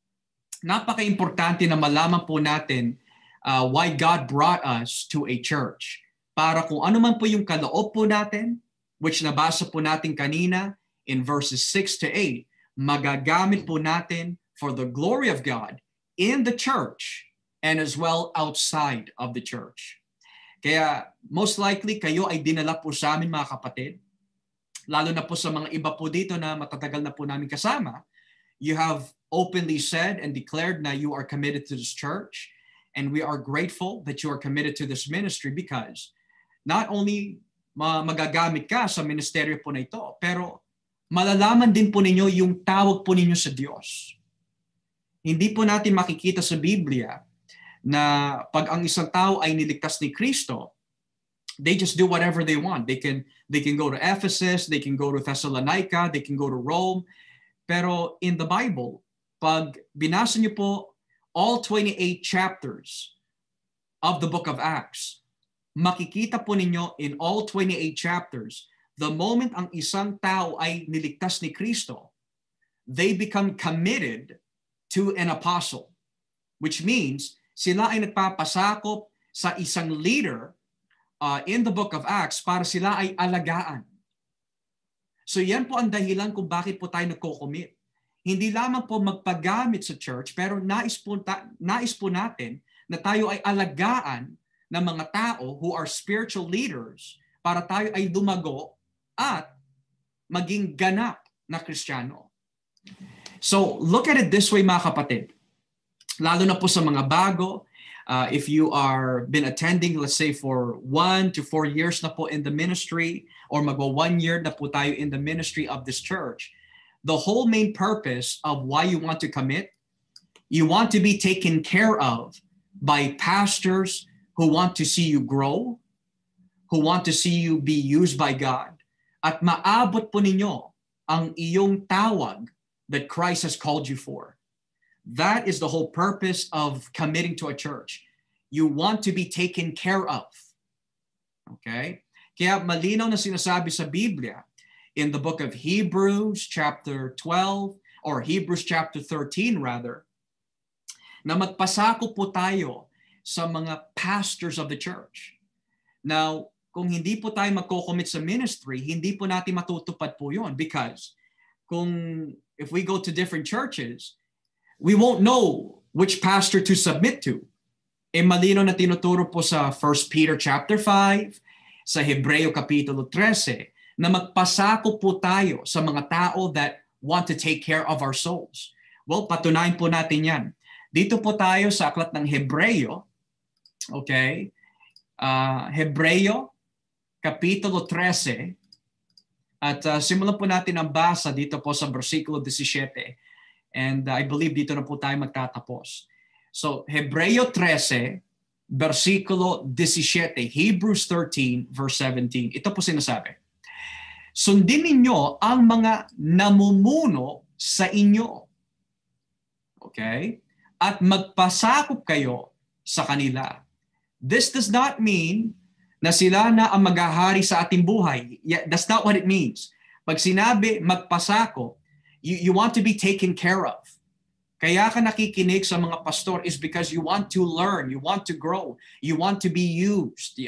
napaka-importante na malaman po natin why God brought us to a church. Para kung ano man po yung kaloob po natin, which nabasa po natin kanina in verses 6 to 8, magagamit po natin for the glory of God in the church and as well outside of the church. Kaya most likely kayo ay dinala po sa amin mga kapatid, lalo na po sa mga iba po dito na matatagal na po namin kasama. You have openly said and declared na you are committed to this church, and we are grateful that you are committed to this ministry because not only magagamit ka sa ministeryo po na ito, pero malalaman din po ninyo yung tawag po ninyo sa Diyos. Hindi po natin makikita sa Biblia na pag ang isang tao ay niligtas ni Kristo, they just do whatever they want. They can go to Ephesus, they can go to Thessalonica, they can go to Rome. Pero in the Bible, pag binasa niyo po all 28 chapters of the book of Acts, makikita po ninyo in all 28 chapters, the moment ang isang tao ay niligtas ni Kristo, they become committed to an apostle, which means sila ay nagpapasakop sa isang leader in the book of Acts para sila ay alagaan. So yan po ang dahilan kung bakit po tayo nagko-commit. Hindi lamang po magpagamit sa church, pero nais po natin na tayo ay alagaan ng mga tao who are spiritual leaders para tayo ay lumago at maging ganap na Kristiyano. So, look at it this way mga kapatid. Lalo na po sa mga bago, if you are been attending, let's say for 1 to 4 years na po in the ministry, or magwa 1 year na po tayo in the ministry of this church, the whole main purpose of why you want to commit, you want to be taken care of by pastors who want to see you grow, who want to see you be used by God, at maabot po ninyo ang iyong tawag that Christ has called you for. That is the whole purpose of committing to a church. You want to be taken care of. Okay? Kaya malinaw na sinasabi sa Biblia in the book of Hebrews chapter 12 or Hebrews chapter 13 rather, na magpasako po tayo sa mga pastors of the church. Now, kung hindi po tayo magko-commit sa ministry, hindi po natin matutupad po yun because if we go to different churches, we won't know which pastor to submit to. Malino na tinuturo po sa 1 Peter chapter 5, sa Hebreo kapitulo 13, na magpasako po tayo sa mga tao that want to take care of our souls. Well, patunayan po natin yan. Dito po tayo sa aklat ng Hebreo, okay? Hebreo kapitulo 13, at simulan po natin ang basa dito po sa versikulo 17. And I believe dito na po tayo magtatapos. So, Hebreo 13, versikulo 17, Hebrews 13, verse 17. Ito po sinasabi. Sundin ninyo ang mga namumuno sa inyo. Okay? At magpasakop kayo sa kanila. This does not mean na sila na ang maghahari sa ating buhay. Yeah, that's not what it means. Pag sinabi magpasakop, you want to be taken care of. Kaya ka nakikinig sa mga pastor is because you want to learn, you want to grow, you want to be used.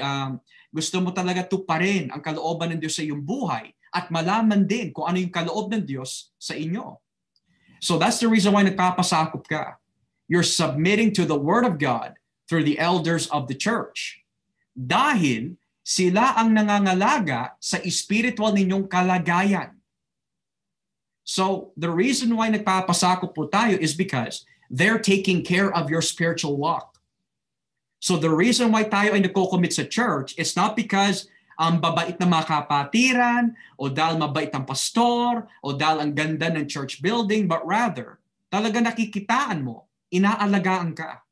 Gusto mo talaga tuparin ang kalooban ng Diyos sa iyong buhay at malaman din kung ano yung kaloob ng Diyos sa inyo. So that's the reason why nagpapasakop ka. You're submitting to the Word of God through the elders of the church. Dahil sila ang nangangalaga sa spiritual ninyong kalagayan. So, the reason why nagpapasakop po tayo is because they're taking care of your spiritual walk. So, the reason why tayo ay nagko-commit sa church is not because ang babait na mga kapatiran, o dahil mabait ang pastor, o dahil ang ganda ng church building, but rather, talaga nakikitaan mo, inaalagaan ka.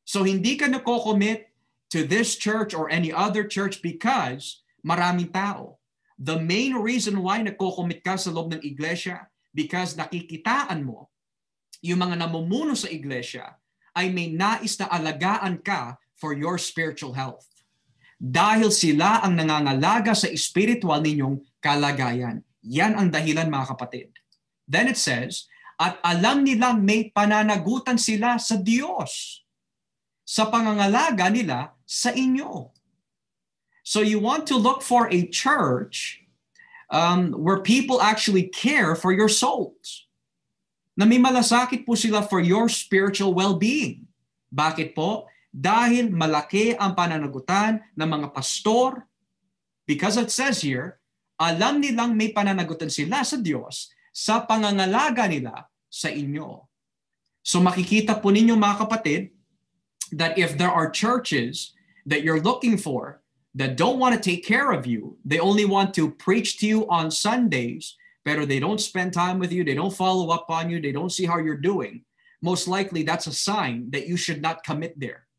So hindi ka nako-commit to this church or any other church because maraming tao. The main reason why nako-commit ka sa loob ng iglesia because nakikitaan mo yung mga namumuno sa iglesia ay may nais na alagaan ka for your spiritual health. Dahil sila ang nangangalaga sa spiritual ninyong kalagayan. Yan ang dahilan, mga kapatid. Then it says, at alam nilang may pananagutan sila sa Diyos sa pangangalaga nila sa inyo. So you want to look for a church where people actually care for your souls. Na may malasakit po sila for your spiritual well-being. Bakit po? Dahil malaki ang pananagutan ng mga pastor. Because it says here, alam nilang may pananagutan sila sa Diyos sa pangangalaga nila sa inyo. So makikita po ninyo, mga kapatid, that if there are churches that you're looking for that don't want to take care of you, they only want to preach to you on Sundays, pero they don't spend time with you, they don't follow up on you, they don't see how you're doing, most likely that's a sign that you should not commit there.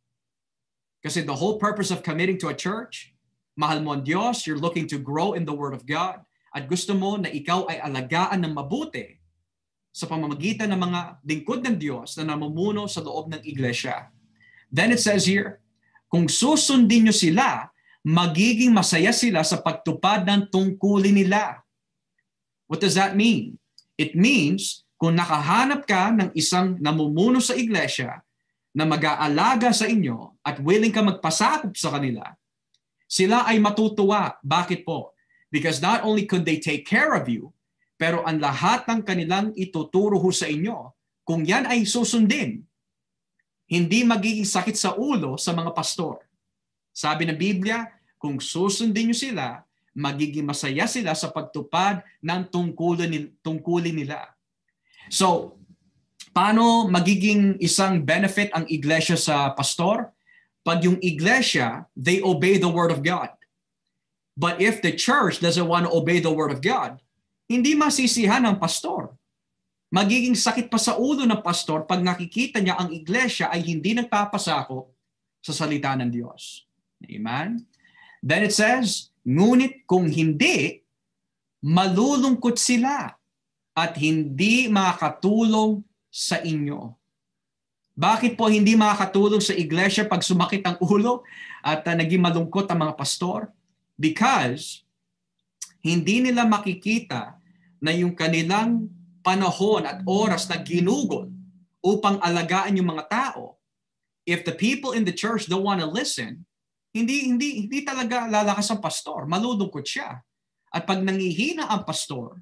Kasi the whole purpose of committing to a church, mahal mo ang Diyos, you're looking to grow in the Word of God, at gusto mo na ikaw ay alagaan ng mabuti sa pamamagitan ng mga lingkod ng Diyos na namumuno sa loob ng iglesia. Then it says here, kung susundin nyo sila, magiging masaya sila sa pagtupad ng tungkulin nila. What does that mean? It means, kung nakahanap ka ng isang namumuno sa iglesia na mag-aalaga sa inyo at willing ka magpasakop sa kanila, sila ay matutuwa. Bakit po? Because not only could they take care of you, pero ang lahat ng kanilang ituturo sa inyo, kung yan ay susundin, hindi magiging sakit sa ulo sa mga pastor. Sabi ng Biblia, kung susundin nyo sila, magiging masaya sila sa pagtupad ng tungkulin nila. So, paano magiging isang benefit ang iglesia sa pastor? Pag yung iglesia, they obey the Word of God. But if the church doesn't want to obey the Word of God, hindi masisihan ng pastor. Magiging sakit pa sa ulo ng pastor pag nakikita niya ang iglesia ay hindi nagpapasakop sa salita ng Diyos. Amen? Then it says, ngunit kung hindi, malulungkot sila at hindi makatulong sa inyo. Bakit po hindi makakatulong sa iglesia pag sumakit ang ulo at naging malungkot ang mga pastor? Because hindi nila makikita na yung kanilang panahon at oras na ginugol upang alagaan yung mga tao. If the people in the church don't want to listen, hindi talaga lalakas ang pastor. Malulungkot siya. At pag nangihina ang pastor,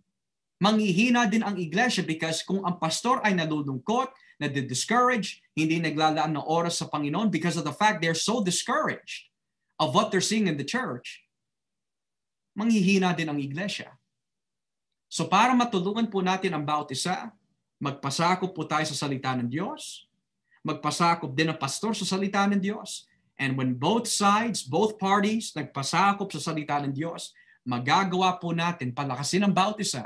manghihina din ang iglesia because kung ang pastor ay nalulungkot, na-discouraged, hindi naglalaan ng oras sa Panginoon because of the fact they're so discouraged of what they're seeing in the church, manghihina din ang iglesia. So para matulungan po natin ang bawat isa, magpasakop po tayo sa salita ng Diyos, magpasakop din ang pastor sa salita ng Diyos, and when both sides, both parties, nagpasakop sa salita ng Diyos, magagawa po natin palakasin ang bawat isa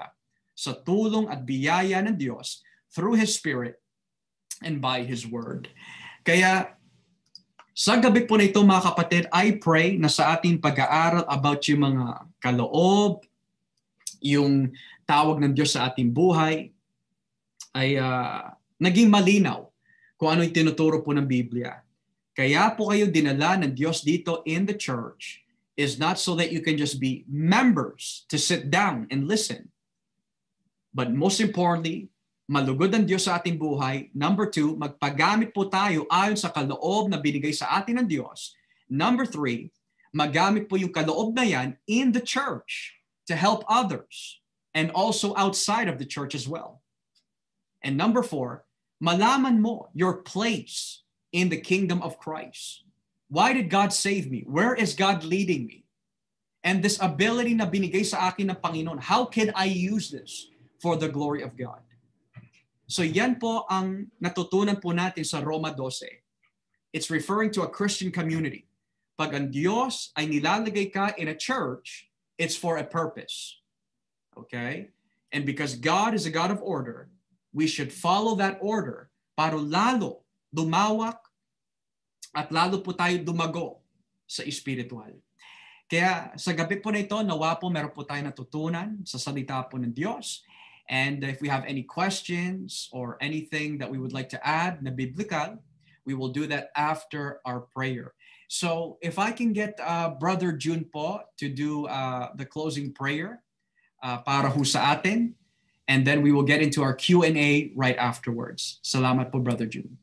sa tulong at biyaya ng Diyos through His Spirit and by His Word. Kaya sa gabi po na ito, mga kapatid, I pray na sa ating pag-aaral about yung mga kaloob, yung tawag ng Diyos sa ating buhay, ay naging malinaw kung ano yung tinuturo po ng Biblia. Kaya po kayo dinala ng Diyos dito in the church is not so that you can just be members to sit down and listen. But most importantly, malugod ang Diyos sa ating buhay. Number 2, magpagamit po tayo ayon sa kaloob na binigay sa atin ng Diyos. Number 3, magamit po yung kaloob na yan in the church to help others and also outside of the church as well. And number 4, malaman mo your place in the kingdom of Christ. Why did God save me? Where is God leading me? And this ability na binigay sa akin ng Panginoon, how can I use this for the glory of God? So yan po ang natutunan po natin sa Roma 12. It's referring to a Christian community. Pag ang Diyos ay nilalagay ka in a church, it's for a purpose. Okay? And because God is a God of order, we should follow that order para lalo lumawak at lalo po tayo dumago sa espiritual. Kaya sa gabi po na ito, nawa po meron po tayo natutunan sa salita po ng Diyos. And if we have any questions or anything that we would like to add na biblical, we will do that after our prayer. So if I can get Brother June po to do the closing prayer para ho sa atin, and then we will get into our Q&A right afterwards. Salamat po, Brother June.